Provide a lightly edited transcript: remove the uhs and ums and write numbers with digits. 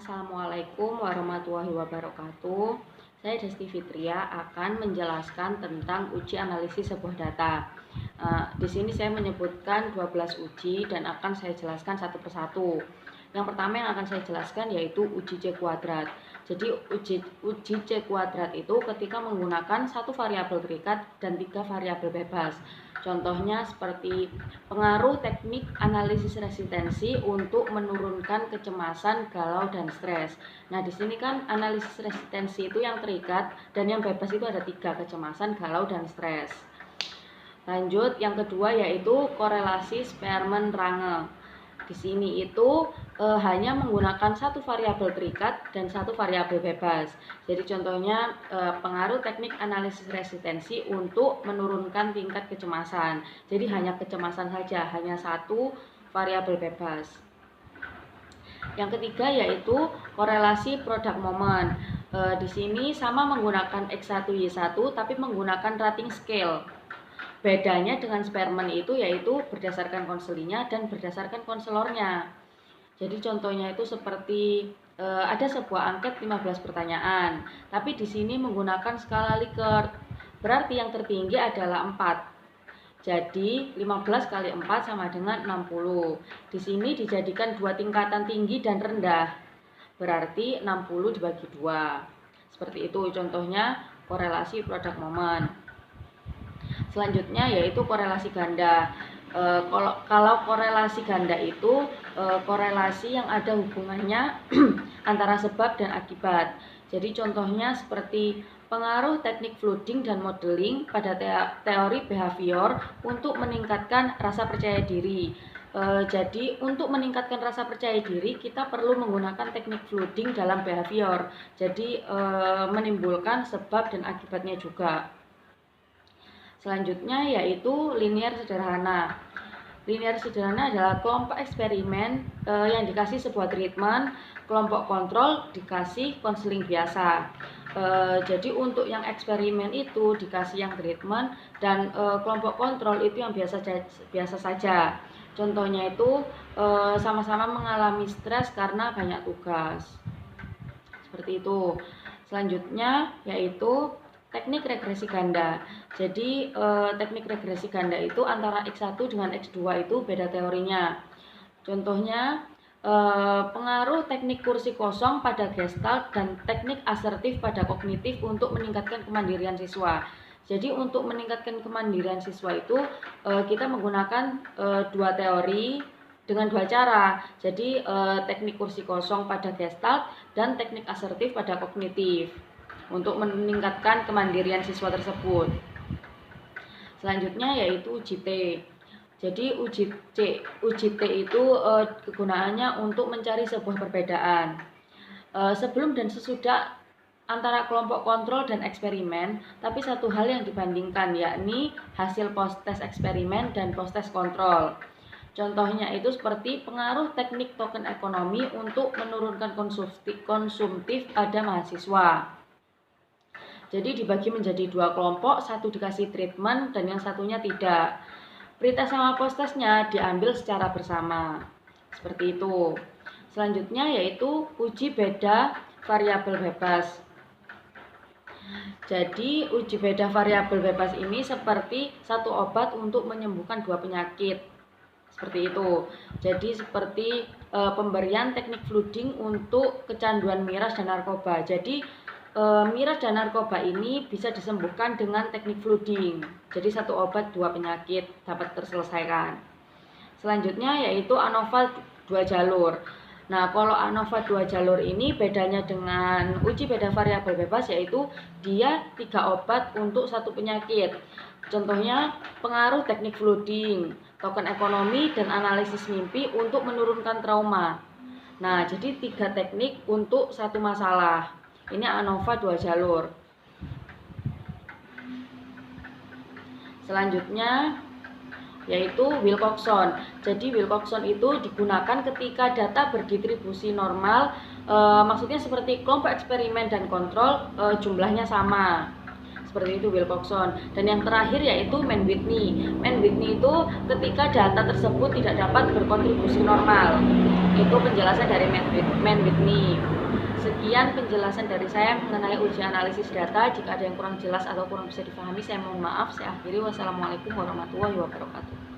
Assalamualaikum warahmatullahi wabarakatuh. Saya Desti Fitria akan menjelaskan tentang uji analisis sebuah data. Di sini saya menyebutkan 12 uji dan akan saya jelaskan satu persatu. Yang pertama yang akan saya jelaskan yaitu uji C kuadrat. Jadi uji C kuadrat itu ketika menggunakan satu variabel terikat dan 3 variabel bebas. Contohnya seperti pengaruh teknik analisis resistensi untuk menurunkan kecemasan, galau, dan stres. Nah, di sini kan analisis resistensi itu yang terikat dan yang bebas itu ada 3, kecemasan, galau, dan stres. Lanjut, yang kedua yaitu korelasi Spearman-Range. Di sini itu hanya menggunakan satu variabel terikat dan satu variabel bebas. Jadi contohnya pengaruh teknik analisis resistensi untuk menurunkan tingkat kecemasan. Jadi hanya kecemasan saja, hanya satu variabel bebas. Yang ketiga yaitu korelasi product moment. Di sini sama menggunakan X1Y1 tapi menggunakan rating scale. Bedanya dengan Spearman itu yaitu berdasarkan konselinya dan berdasarkan konselornya. Jadi contohnya itu seperti ada sebuah angket 15 pertanyaan, tapi di sini menggunakan skala Likert. Berarti yang tertinggi adalah 4. Jadi 15 kali 4 sama dengan 60. Di sini dijadikan dua tingkatan tinggi dan rendah. Berarti 60 dibagi 2. Seperti itu contohnya korelasi product moment. Selanjutnya yaitu korelasi ganda. Kalau korelasi ganda itu korelasi yang ada hubungannya antara sebab dan akibat. Jadi contohnya seperti pengaruh teknik flooding dan modeling pada teori behavior untuk meningkatkan rasa percaya diri. Jadi untuk meningkatkan rasa percaya diri kita perlu menggunakan teknik flooding dalam behavior. Jadi menimbulkan sebab dan akibatnya juga. Selanjutnya yaitu linear sederhana. Linear sederhana adalah kelompok eksperimen yang dikasih sebuah treatment, kelompok kontrol dikasih konseling biasa. Jadi untuk yang eksperimen itu dikasih yang treatment dan kelompok kontrol itu yang biasa saja. Contohnya itu sama-sama mengalami stres karena banyak tugas. Seperti itu. Selanjutnya yaitu teknik regresi ganda. Jadi teknik regresi ganda itu antara X1 dengan X2 itu beda teorinya. Contohnya pengaruh teknik kursi kosong pada gestalt dan teknik asertif pada kognitif untuk meningkatkan kemandirian siswa. Jadi untuk meningkatkan kemandirian siswa itu kita menggunakan dua teori dengan dua cara. Jadi teknik kursi kosong pada gestalt dan teknik asertif pada kognitif untuk meningkatkan kemandirian siswa tersebut. Selanjutnya yaitu uji T. Jadi uji T itu kegunaannya untuk mencari sebuah perbedaan. Sebelum dan sesudah antara kelompok kontrol dan eksperimen, tapi satu hal yang dibandingkan yakni hasil post-test eksperimen dan post-test kontrol. Contohnya itu seperti pengaruh teknik token ekonomi untuk menurunkan konsumtif pada mahasiswa. Jadi dibagi menjadi dua kelompok, satu dikasih treatment dan yang satunya tidak. Pretest sama post-testnya diambil secara bersama. Seperti itu. Selanjutnya yaitu uji beda variabel bebas. Jadi uji beda variabel bebas ini seperti satu obat untuk menyembuhkan dua penyakit. Seperti itu. Jadi seperti pemberian teknik flooding untuk kecanduan miras dan narkoba. Jadi miras dan narkoba ini bisa disembuhkan dengan teknik flooding. Jadi satu obat dua penyakit dapat terselesaikan. Selanjutnya yaitu ANOVA 2 jalur. Nah, kalau ANOVA 2 jalur ini bedanya dengan uji beda variabel bebas yaitu dia 3 obat untuk satu penyakit. Contohnya pengaruh teknik flooding, token ekonomi, dan analisis mimpi untuk menurunkan trauma. Nah, jadi 3 teknik untuk satu masalah. Ini ANOVA 2 jalur. Selanjutnya yaitu Wilcoxon. Jadi Wilcoxon itu digunakan ketika data berdistribusi normal, maksudnya seperti kelompok eksperimen dan kontrol jumlahnya sama. Seperti itu Wilcoxon. Dan yang terakhir yaitu Mann-Whitney. Mann-Whitney itu ketika data tersebut tidak dapat berkontribusi normal. Itu penjelasan dari Man with Me. Sekian penjelasan dari saya mengenai uji analisis data. Jika ada yang kurang jelas atau kurang bisa dipahami, saya mohon maaf. Saya akhiri. Wassalamualaikum warahmatullahi wabarakatuh.